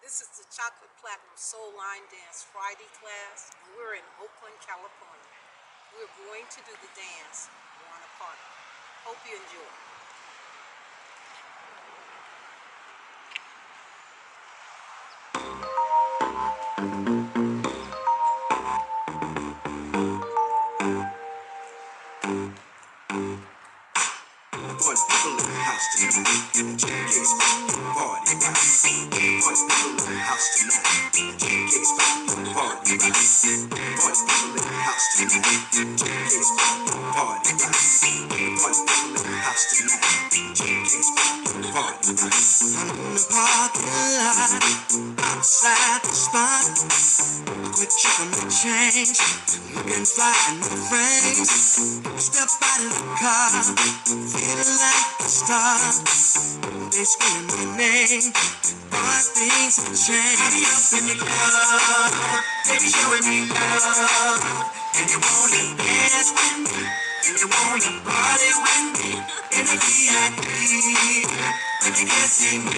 This is the Chocolate Platinum Soul Line Dance Friday class, and we're in Oakland, California. We're going to do the dance Wanna Party. Hope you enjoy. Party people in the house tonight. JK's party rock. Party people in the house tonight. JK's party rock. Party people in the house tonight. JK's party rock. Party people in the house tonight. JK's party rock. I'm in the parking lot, outside the spot. Quit checking my change, looking fly in the frames. Step out of the car, feeling like a star. They scream my name, boy, things have changed. I be up in the club, they be showing me love. And you wanna dance with me, and you wanna party with me. In the VIP, but you can't see me.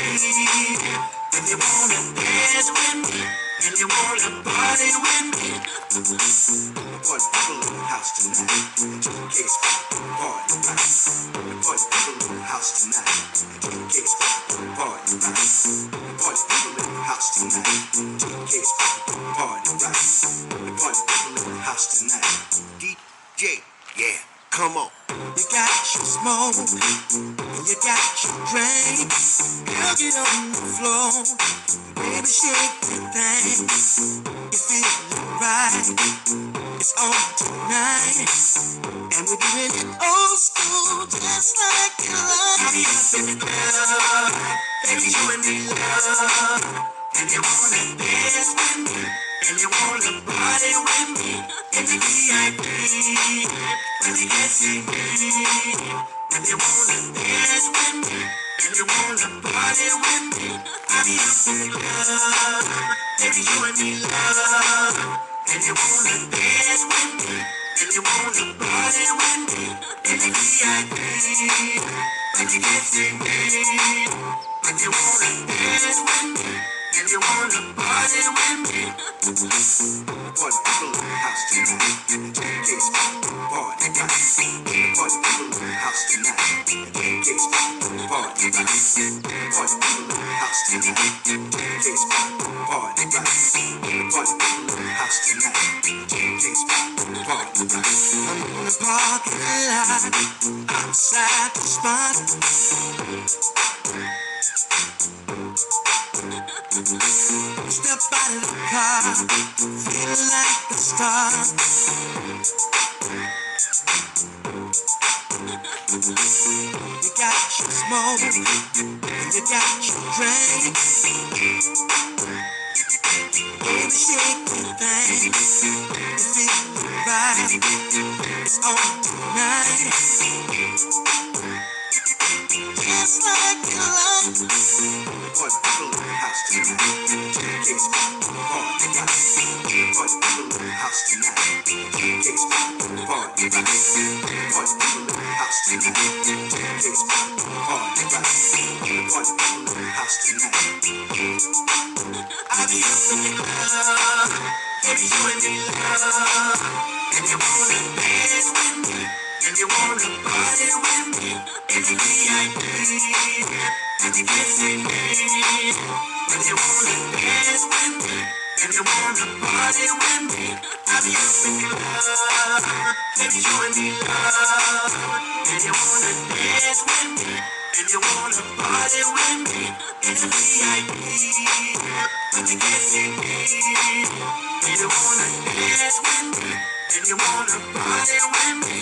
If you wanna dance with me, and you wanna party with me. Party people in the house tonight. JK's party rock. Party people in the house tonight. JK's party rock. Party people in the house tonight. JK's party rock. Party people in the house tonight. DJ, yeah, come on. You got your smoke, and you got your drink. Girl, get on the floor, baby, shake your thing. You feel right, it's on tonight, and we're doing it old school, just like you like. I'll be up in the club, baby, you and me love, and you wanna dance with me, and you wanna party with me, in the VIP, but you can't see me. If you wanna dance with me, and you wanna party with me, I'll be up in the club, baby, you and me love, and you wanna dance with me, and you wanna party with me, in the VIP, but you can't see me. If you wanna dance with me, and you wanna party with me. Party people in the house tonight. JK's party rock. Party people in the house tonight. JK's party rock. Party people in the house tonight. JK's party rock. Party people in the house tonight. JK's party rock. I'm in the parking lot, outside the spot. Step out of the car, feeling like a star. You got your smoke, and you got your drink. Baby, shake your thing. You feel right, it's on tonight, just like you like. Party people in the house tonight. JK's party rock. Party people in the house tonight. JK's party rock. Party people in the house tonight. JK's party rock. Party people in the house tonight. I'll be up in the club, baby, you and me love, and you wanna dance with me, and you wanna party with me, in the VIP, and you can't see me. If you wanna dance with me, and you wanna party with me, I'll be up in the club, baby, you and me love, and you wanna dance with me, and you wanna party with me, in the VIP, but you can't see me. If you wanna dance with me, and you wanna party with me.